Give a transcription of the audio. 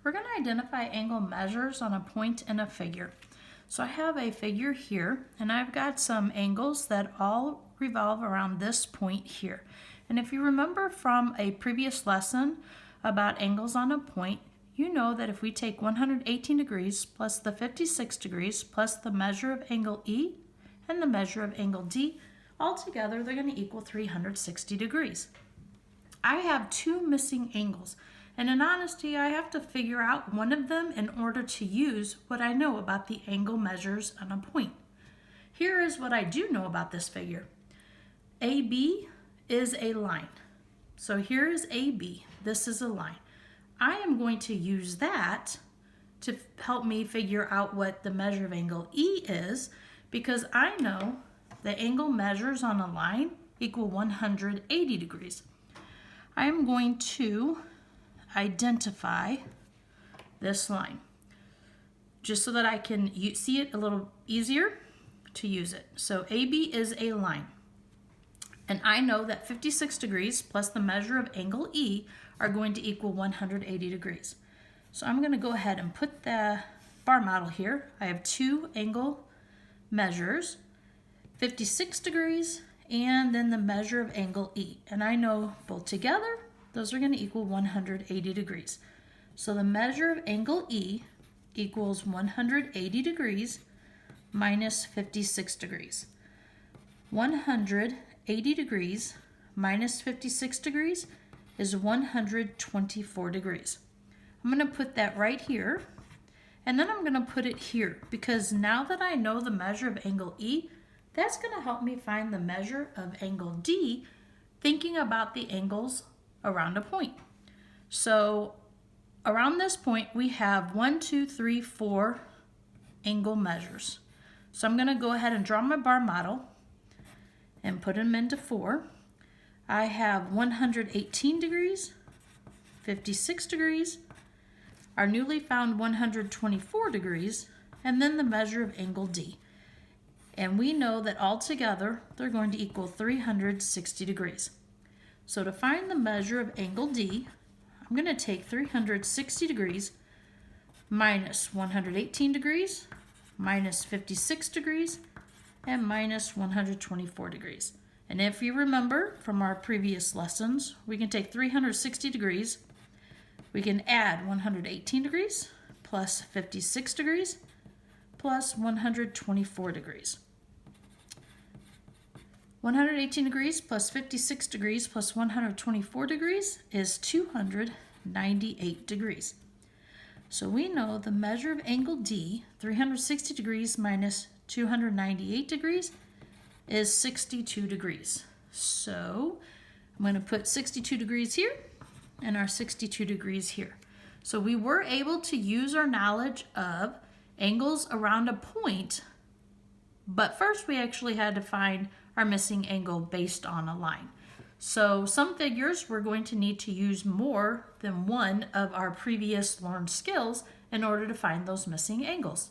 we're going to identify angle measures on a point in a figure. So I have a figure here, and I've got some angles that all revolve around this point here. And if you remember from a previous lesson about angles on a point, you know that if we take 118 degrees plus the 56 degrees plus the measure of angle E and the measure of angle D, altogether they're going to equal 360 degrees. I have two missing angles, and in honesty, I have to figure out one of them in order to use what I know about the angle measures on a point. Here is what I do know about this figure. AB is a line. So here is AB. This is a line. I am going to use that to help me figure out what the measure of angle E is, because I know the angle measures on a line equal 180 degrees. I am going to identify this line just so that I can see it a little easier to use it. So AB is a line. And I know that 56 degrees plus the measure of angle E are going to equal 180 degrees. So I'm going to go ahead and put the bar model here. I have two angle measures, 56 degrees and then the measure of angle E. And I know both together, those are going to equal 180 degrees. So the measure of angle E equals 180 degrees minus 56 degrees. 180 degrees minus 56 degrees is 124 degrees. I'm going to put that right here, and then I'm going to put it here, because now that I know the measure of angle E, that's going to help me find the measure of angle D, thinking about the angles around a point. So around this point, we have 1, 2, 3, 4 angle measures. So I'm going to go ahead and draw my bar model and put them into 4. I have 118 degrees, 56 degrees, our newly found 124 degrees, and then the measure of angle D. And we know that altogether they're going to equal 360 degrees. So to find the measure of angle D, I'm going to take 360 degrees minus 118 degrees, minus 56 degrees, and minus 124 degrees. And if you remember from our previous lessons, we can take 360 degrees, we can add 118 degrees, plus 56 degrees, plus 124 degrees. 118 degrees plus 56 degrees plus 124 degrees is 298 degrees. So we know the measure of angle D, 360 degrees minus 298 degrees, is 62 degrees. So I'm going to put 62 degrees here and our 62 degrees here. So we were able to use our knowledge of angles around a point, but first we actually had to find our missing angle based on a line. So some figures we're going to need to use more than one of our previous learned skills in order to find those missing angles.